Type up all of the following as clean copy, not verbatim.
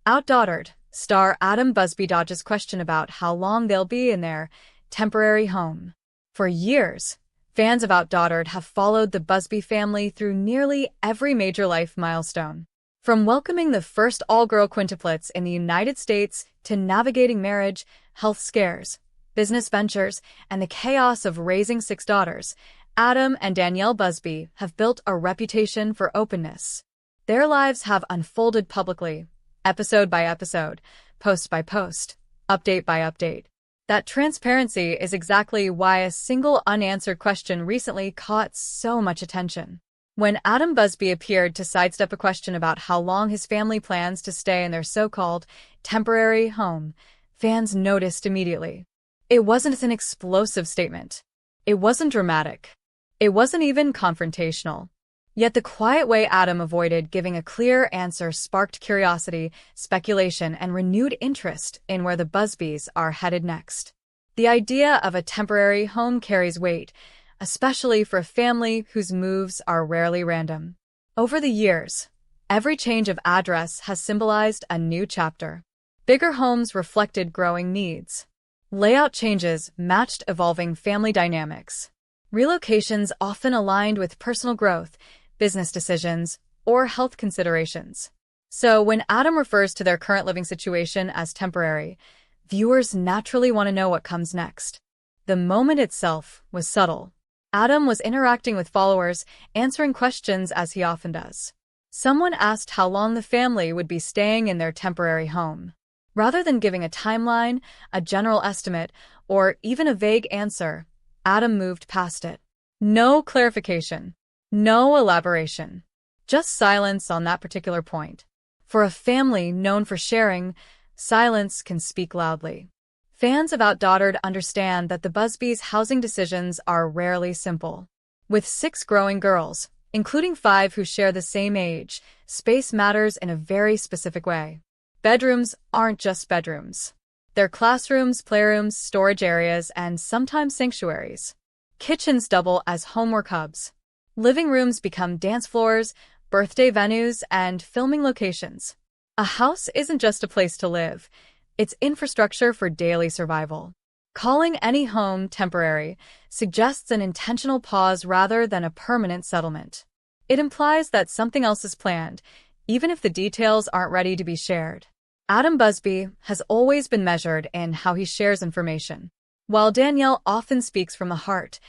OutDaughtered, star Adam Busby dodges question about how long they'll be in their temporary home. For years, fans of OutDaughtered have followed the Busby family through nearly every major life milestone. From welcoming the first all-girl quintuplets in the United States to navigating marriage, health scares, business ventures, and the chaos of raising 6 daughters, Adam and Danielle Busby have built a reputation for openness. Their lives have unfolded publicly, episode by episode, post by post, update by update. That transparency is exactly why a single unanswered question recently caught so much attention. When Adam Busby appeared to sidestep a question about how long his family plans to stay in their so-called temporary home, fans noticed immediately. It wasn't an explosive statement. It wasn't dramatic. It wasn't even confrontational. Yet the quiet way Adam avoided giving a clear answer sparked curiosity, speculation, and renewed interest in where the Busbys are headed next. The idea of a temporary home carries weight, especially for a family whose moves are rarely random. Over the years, every change of address has symbolized a new chapter. Bigger homes reflected growing needs. Layout changes matched evolving family dynamics. Relocations often aligned with personal growth, business decisions, or health considerations. So when Adam refers to their current living situation as temporary, viewers naturally want to know what comes next. The moment itself was subtle. Adam was interacting with followers, answering questions as he often does. Someone asked how long the family would be staying in their temporary home. Rather than giving a timeline, a general estimate, or even a vague answer, Adam moved past it. No clarification. No elaboration. Just silence on that particular point. For a family known for sharing, silence can speak loudly. Fans of OutDaughtered understand that the Busbys' housing decisions are rarely simple. With 6 growing girls, including 5 who share the same age, space matters in a very specific way. Bedrooms aren't just bedrooms. They're classrooms, playrooms, storage areas, and sometimes sanctuaries. Kitchens double as homework hubs. Living rooms become dance floors, birthday venues, and filming locations. A house isn't just a place to live. It's infrastructure for daily survival. Calling any home temporary suggests an intentional pause rather than a permanent settlement. It implies that something else is planned, even if the details aren't ready to be shared. Adam Busby has always been measured in how he shares information. While Danielle often speaks from the heart,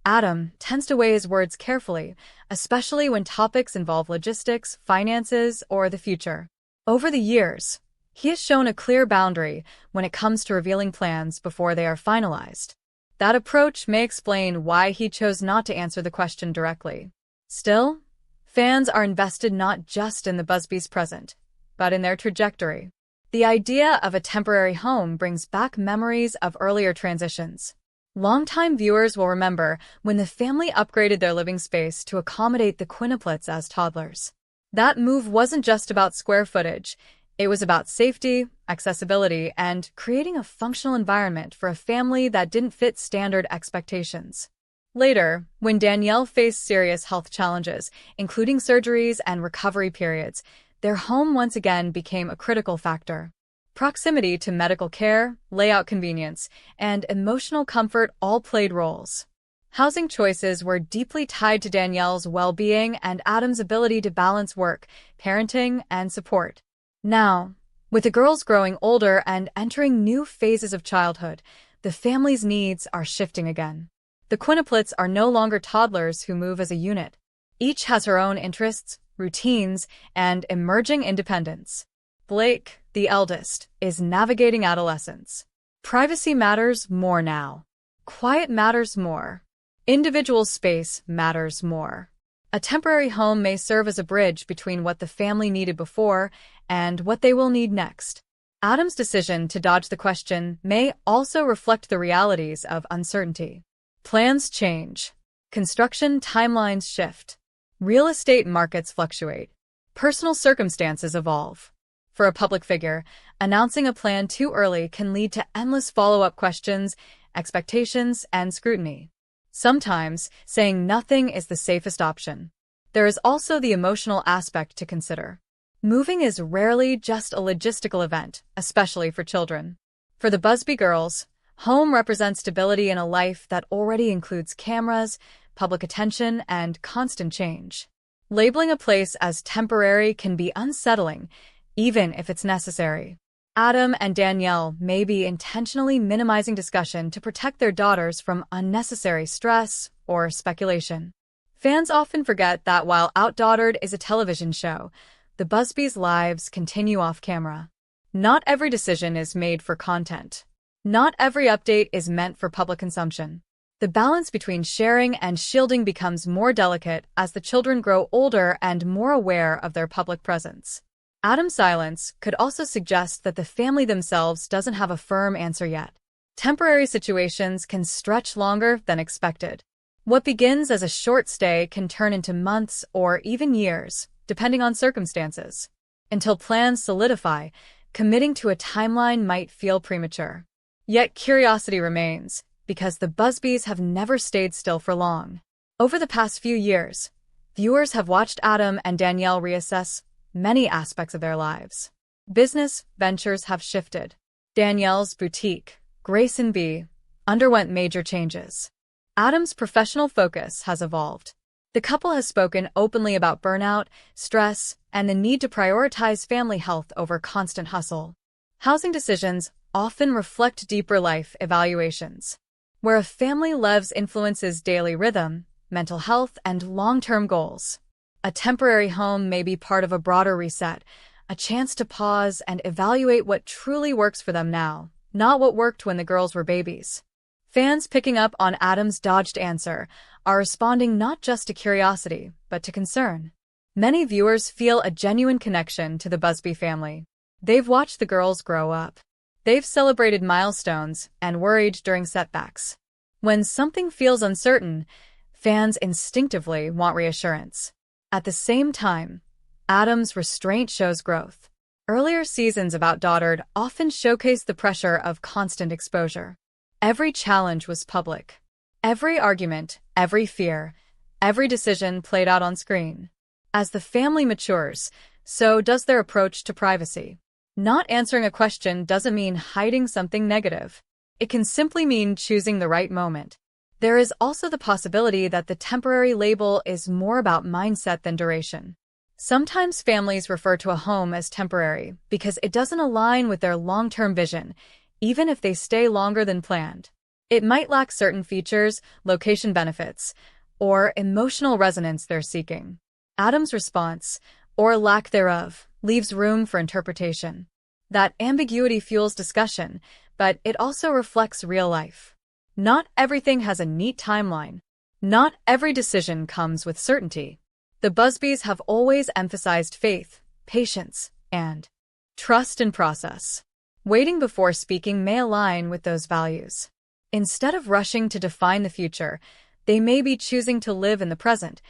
Adam tends to weigh his words carefully, especially when topics involve logistics, finances, or the future. Over the years, he has shown a clear boundary when it comes to revealing plans before they are finalized. That approach may explain why he chose not to answer the question directly. Still, fans are invested not just in the Busbys' present, but in their trajectory. The idea of a temporary home brings back memories of earlier transitions. Longtime viewers will remember when the family upgraded their living space to accommodate the quintuplets as toddlers. That move wasn't just about square footage. It was about safety, accessibility, and creating a functional environment for a family that didn't fit standard expectations. Later, when Danielle faced serious health challenges, including surgeries and recovery periods, their home once again became a critical factor. Proximity to medical care, layout convenience, and emotional comfort all played roles. Housing choices were deeply tied to Danielle's well-being and Adam's ability to balance work, parenting, and support. Now, with the girls growing older and entering new phases of childhood, the family's needs are shifting again. The quintuplets are no longer toddlers who move as a unit. Each has her own interests, routines, and emerging independence. Blake, the eldest, is navigating adolescence. Privacy matters more now. Quiet matters more. Individual space matters more. A temporary home may serve as a bridge between what the family needed before and what they will need next. Adam's decision to dodge the question may also reflect the realities of uncertainty. Plans change. Construction timelines shift. Real estate markets fluctuate. Personal circumstances evolve. For a public figure, announcing a plan too early can lead to endless follow-up questions, expectations, and scrutiny. Sometimes, saying nothing is the safest option. There is also the emotional aspect to consider. Moving is rarely just a logistical event, especially for children. For the Busby girls, home represents stability in a life that already includes cameras, public attention, and constant change. Labeling a place as temporary can be unsettling, even if it's necessary. Adam and Danielle may be intentionally minimizing discussion to protect their daughters from unnecessary stress or speculation. Fans often forget that while OutDaughtered is a television show, the Busbys' lives continue off-camera. Not every decision is made for content. Not every update is meant for public consumption. The balance between sharing and shielding becomes more delicate as the children grow older and more aware of their public presence. Adam's silence could also suggest that the family themselves doesn't have a firm answer yet. Temporary situations can stretch longer than expected. What begins as a short stay can turn into months or even years, depending on circumstances. Until plans solidify, committing to a timeline might feel premature. Yet curiosity remains, because the Busbys have never stayed still for long. Over the past few years, viewers have watched Adam and Danielle reassess many aspects of their lives. Business ventures have shifted. Danielle's boutique, Grace & B, underwent major changes. Adam's professional focus has evolved. The couple has spoken openly about burnout, stress, and the need to prioritize family health over constant hustle. Housing decisions often reflect deeper life evaluations, where a family lives influences daily rhythm, mental health, and long-term goals. A temporary home may be part of a broader reset, a chance to pause and evaluate what truly works for them now, not what worked when the girls were babies. Fans picking up on Adam's dodged answer are responding not just to curiosity, but to concern. Many viewers feel a genuine connection to the Busby family. They've watched the girls grow up. They've celebrated milestones and worried during setbacks. When something feels uncertain, fans instinctively want reassurance. At the same time, Adam's restraint shows growth. Earlier seasons of OutDaughtered often showcased the pressure of constant exposure. Every challenge was public. Every argument, every fear, every decision played out on screen. As the family matures, so does their approach to privacy. Not answering a question doesn't mean hiding something negative. It can simply mean choosing the right moment. There is also the possibility that the temporary label is more about mindset than duration. Sometimes families refer to a home as temporary because it doesn't align with their long-term vision, even if they stay longer than planned. It might lack certain features, location benefits, or emotional resonance they're seeking. Adam's response, or lack thereof, leaves room for interpretation. That ambiguity fuels discussion, but it also reflects real life. Not everything has a neat timeline. Not every decision comes with certainty. The Busbys have always emphasized faith, patience, and trust in process. Waiting before speaking may align with those values. Instead of rushing to define the future, they may be choosing to live in the present,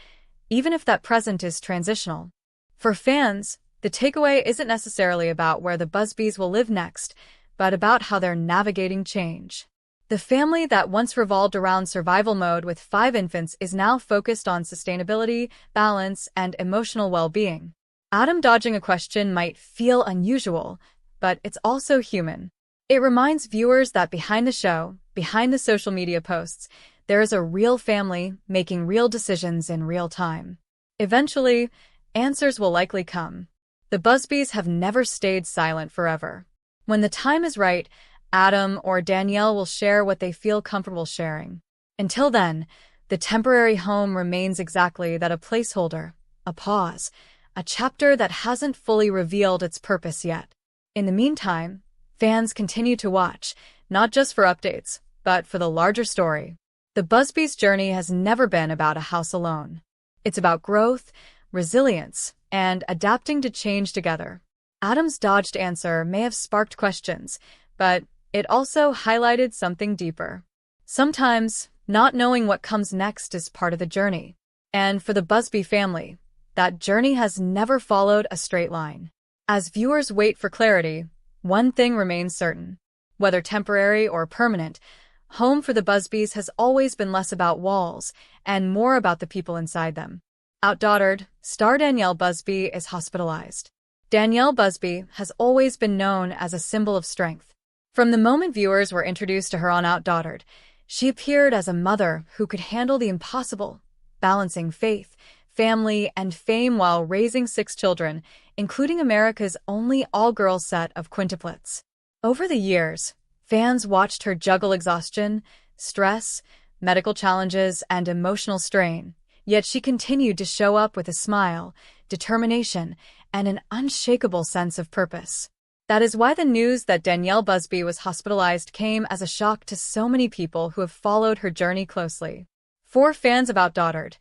even if that present is transitional. For fans, the takeaway isn't necessarily about where the Busbys will live next, but about how they're navigating change. The family that once revolved around survival mode with 5 infants is now focused on sustainability, balance, and emotional well-being. Adam dodging a question might feel unusual, but it's also human. It reminds viewers that behind the show, behind the social media posts, there is a real family making real decisions in real time. Eventually, answers will likely come. The Busbys have never stayed silent forever. When the time is right, Adam or Danielle will share what they feel comfortable sharing. Until then, the temporary home remains exactly that: a placeholder, a pause, a chapter that hasn't fully revealed its purpose yet. In the meantime, fans continue to watch, not just for updates, but for the larger story. The Busbys' journey has never been about a house alone. It's about growth, resilience, and adapting to change together. Adam's dodged answer may have sparked questions, but it also highlighted something deeper. Sometimes, not knowing what comes next is part of the journey. And for the Busby family, that journey has never followed a straight line. As viewers wait for clarity, one thing remains certain. Whether temporary or permanent, home for the Busbys has always been less about walls and more about the people inside them. OutDaughtered, star Danielle Busby is hospitalized. Danielle Busby has always been known as a symbol of strength. From the moment viewers were introduced to her on OutDaughtered, she appeared as a mother who could handle the impossible, balancing faith, family, and fame while raising 6 children, including America's only all-girls set of quintuplets. Over the years, fans watched her juggle exhaustion, stress, medical challenges, and emotional strain, yet she continued to show up with a smile, determination, and an unshakable sense of purpose. That is why the news that Danielle Busby was hospitalized came as a shock to so many people who have followed her journey closely. For fans of OutDaughtered,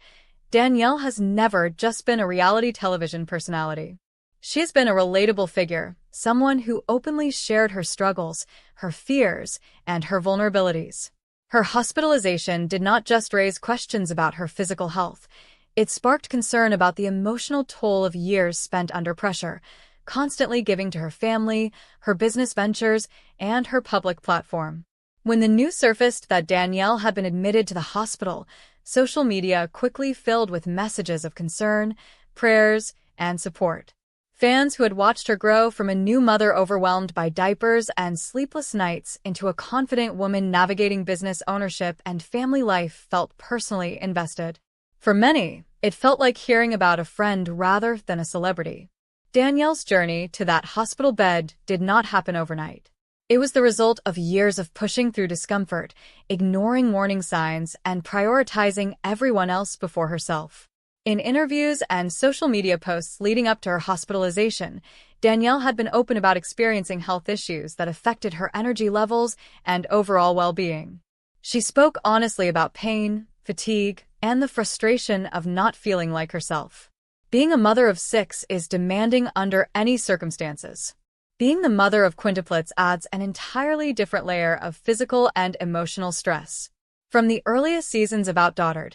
Danielle has never just been a reality television personality. She has been a relatable figure, someone who openly shared her struggles, her fears, and her vulnerabilities. Her hospitalization did not just raise questions about her physical health. It sparked concern about the emotional toll of years spent under pressure, constantly giving to her family, her business ventures, and her public platform. When the news surfaced that Danielle had been admitted to the hospital, social media quickly filled with messages of concern, prayers, and support. Fans who had watched her grow from a new mother overwhelmed by diapers and sleepless nights into a confident woman navigating business ownership and family life felt personally invested. For many, it felt like hearing about a friend rather than a celebrity. Danielle's journey to that hospital bed did not happen overnight. It was the result of years of pushing through discomfort, ignoring warning signs, and prioritizing everyone else before herself. In interviews and social media posts leading up to her hospitalization, Danielle had been open about experiencing health issues that affected her energy levels and overall well-being. She spoke honestly about pain, fatigue, and the frustration of not feeling like herself. Being a mother of 6 is demanding under any circumstances. Being the mother of quintuplets adds an entirely different layer of physical and emotional stress. From the earliest seasons of OutDaughtered,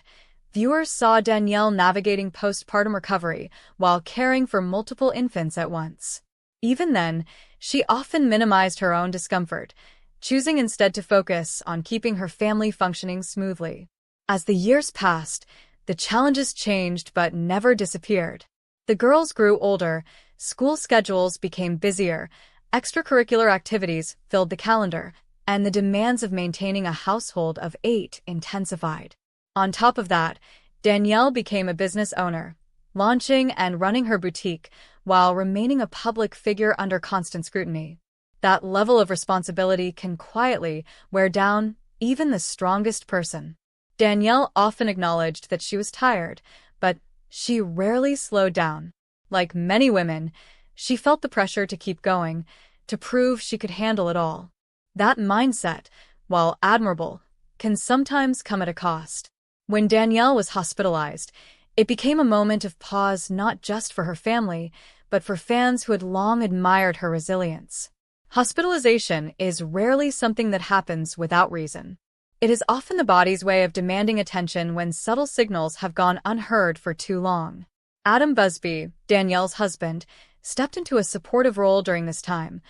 viewers saw Danielle navigating postpartum recovery while caring for multiple infants at once. Even then, she often minimized her own discomfort, choosing instead to focus on keeping her family functioning smoothly. As the years passed, the challenges changed but never disappeared. The girls grew older, school schedules became busier, extracurricular activities filled the calendar, and the demands of maintaining a household of 8 intensified. On top of that, Danielle became a business owner, launching and running her boutique while remaining a public figure under constant scrutiny. That level of responsibility can quietly wear down even the strongest person. Danielle often acknowledged that she was tired, but she rarely slowed down. Like many women, she felt the pressure to keep going, to prove she could handle it all. That mindset, while admirable, can sometimes come at a cost. When Danielle was hospitalized, it became a moment of pause not just for her family, but for fans who had long admired her resilience. Hospitalization is rarely something that happens without reason. It is often the body's way of demanding attention when subtle signals have gone unheard for too long. Adam Busby, Danielle's husband, stepped into a supportive role during this time,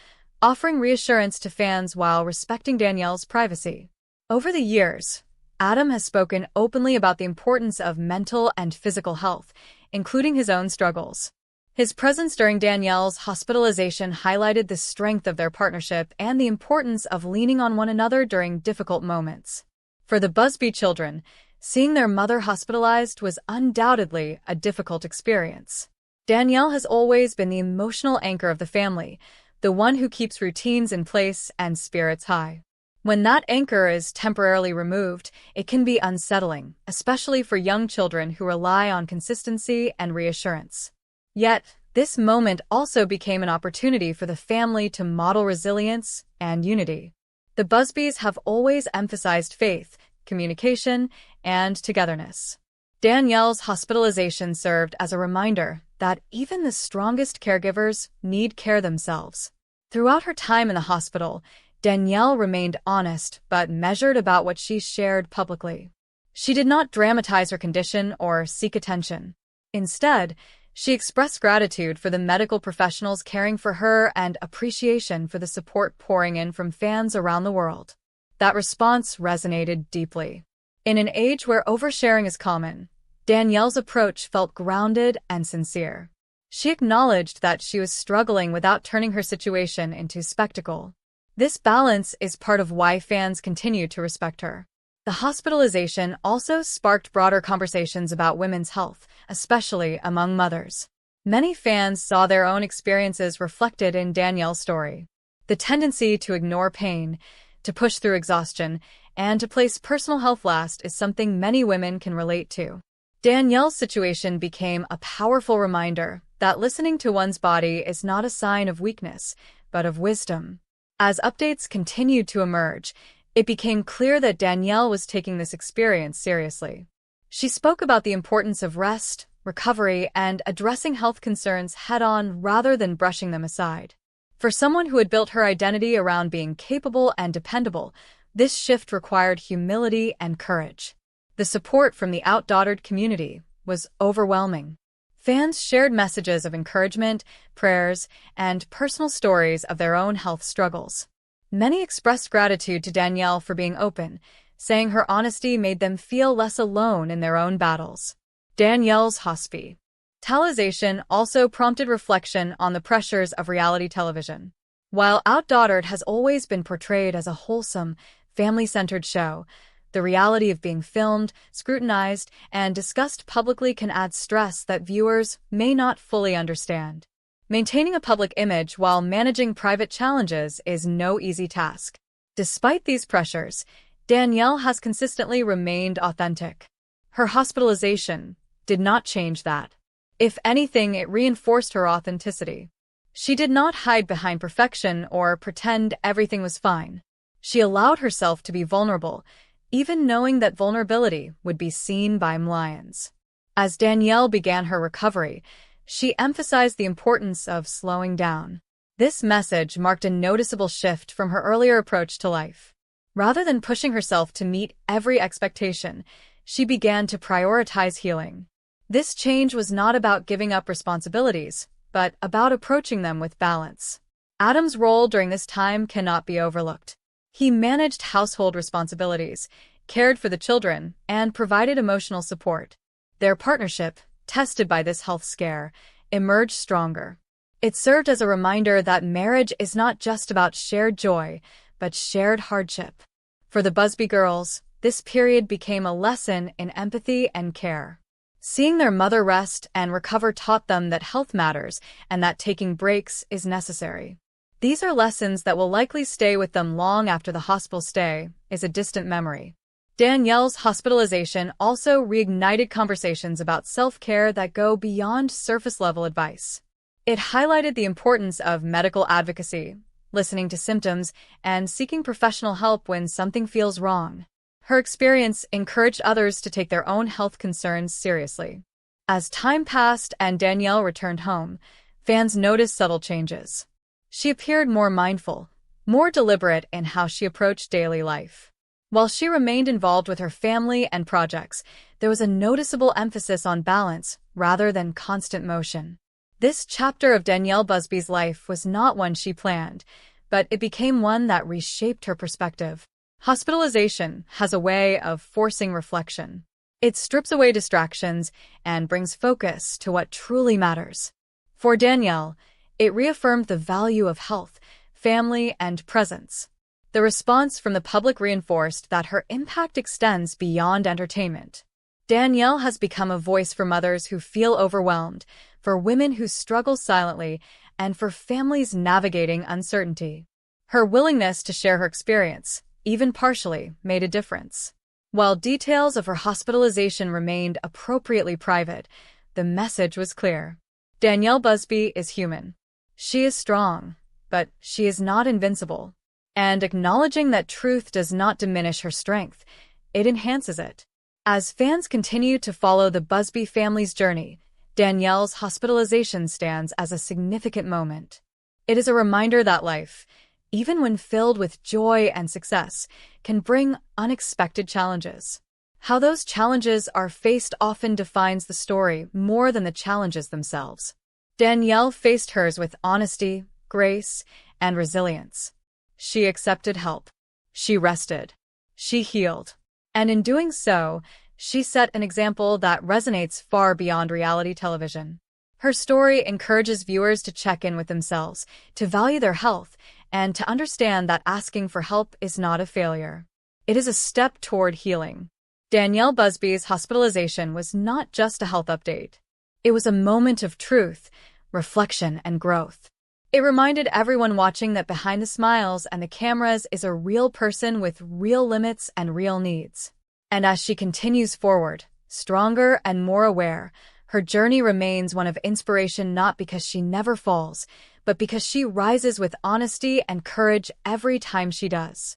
offering reassurance to fans while respecting Danielle's privacy. Over the years, Adam has spoken openly about the importance of mental and physical health, including his own struggles. His presence during Danielle's hospitalization highlighted the strength of their partnership and the importance of leaning on one another during difficult moments. For the Busby children, seeing their mother hospitalized was undoubtedly a difficult experience. Danielle has always been the emotional anchor of the family, the one who keeps routines in place and spirits high. When that anchor is temporarily removed, it can be unsettling, especially for young children who rely on consistency and reassurance. Yet, this moment also became an opportunity for the family to model resilience and unity. The Busbys have always emphasized faith, communication, and togetherness. Danielle's hospitalization served as a reminder that even the strongest caregivers need care themselves. Throughout her time in the hospital, Danielle remained honest but measured about what she shared publicly. She did not dramatize her condition or seek attention. Instead, she expressed gratitude for the medical professionals caring for her and appreciation for the support pouring in from fans around the world. That response resonated deeply. In an age where oversharing is common, Danielle's approach felt grounded and sincere. She acknowledged that she was struggling without turning her situation into spectacle. This balance is part of why fans continue to respect her. The hospitalization also sparked broader conversations about women's health, especially among mothers. Many fans saw their own experiences reflected in Danielle's story. The tendency to ignore pain, to push through exhaustion, and to place personal health last is something many women can relate to. Danielle's situation became a powerful reminder that listening to one's body is not a sign of weakness, but of wisdom. As updates continued to emerge, it became clear that Danielle was taking this experience seriously. She spoke about the importance of rest, recovery, and addressing health concerns head-on rather than brushing them aside. For someone who had built her identity around being capable and dependable, this shift required humility and courage. The support from the OutDaughtered community was overwhelming. Fans shared messages of encouragement, prayers, and personal stories of their own health struggles. Many expressed gratitude to Danielle for being open, saying her honesty made them feel less alone in their own battles. Danielle's hospitalization also prompted reflection on the pressures of reality television. While OutDaughtered has always been portrayed as a wholesome, family-centered show, the reality of being filmed, scrutinized, and discussed publicly can add stress that viewers may not fully understand. Maintaining a public image while managing private challenges is no easy task. Despite these pressures, Danielle has consistently remained authentic. Her hospitalization did not change that. If anything, it reinforced her authenticity. She did not hide behind perfection or pretend everything was fine. She allowed herself to be vulnerable, even knowing that vulnerability would be seen by millions. As Danielle began her recovery, she emphasized the importance of slowing down. This message marked a noticeable shift from her earlier approach to life. Rather than pushing herself to meet every expectation, she began to prioritize healing. This change was not about giving up responsibilities, but about approaching them with balance. Adam's role during this time cannot be overlooked. He managed household responsibilities, cared for the children, and provided emotional support. Their partnership, tested by this health scare, emerged stronger. It served as a reminder that marriage is not just about shared joy, but shared hardship. For the Busby girls, this period became a lesson in empathy and care. Seeing their mother rest and recover taught them that health matters and that taking breaks is necessary. These are lessons that will likely stay with them long after the hospital stay is a distant memory. Danielle's hospitalization also reignited conversations about self-care that go beyond surface-level advice. It highlighted the importance of medical advocacy, listening to symptoms, and seeking professional help when something feels wrong. Her experience encouraged others to take their own health concerns seriously. As time passed and Danielle returned home, fans noticed subtle changes. She appeared more mindful, more deliberate in how she approached daily life. While she remained involved with her family and projects, there was a noticeable emphasis on balance rather than constant motion. This chapter of Danielle Busby's life was not one she planned, but it became one that reshaped her perspective. Hospitalization has a way of forcing reflection. It strips away distractions and brings focus to what truly matters. For Danielle, it reaffirmed the value of health, family, and presence. The response from the public reinforced that her impact extends beyond entertainment. Danielle has become a voice for mothers who feel overwhelmed, for women who struggle silently, and for families navigating uncertainty. Her willingness to share her experience, even partially, made a difference. While details of her hospitalization remained appropriately private, the message was clear. Danielle Busby is human. She is strong, but she is not invincible. And acknowledging that truth does not diminish her strength, it enhances it. As fans continue to follow the Busby family's journey, Danielle's hospitalization stands as a significant moment. It is a reminder that life, even when filled with joy and success, can bring unexpected challenges. How those challenges are faced often defines the story more than the challenges themselves. Danielle faced hers with honesty, grace, and resilience. She accepted help. She rested. She healed. And in doing so, she set an example that resonates far beyond reality television. Her story encourages viewers to check in with themselves, to value their health, and to understand that asking for help is not a failure. It is a step toward healing. Danielle Busby's hospitalization was not just a health update. It was a moment of truth, reflection, and growth. It reminded everyone watching that behind the smiles and the cameras is a real person with real limits and real needs. And as she continues forward, stronger and more aware, her journey remains one of inspiration, not because she never falls, but because she rises with honesty and courage every time she does.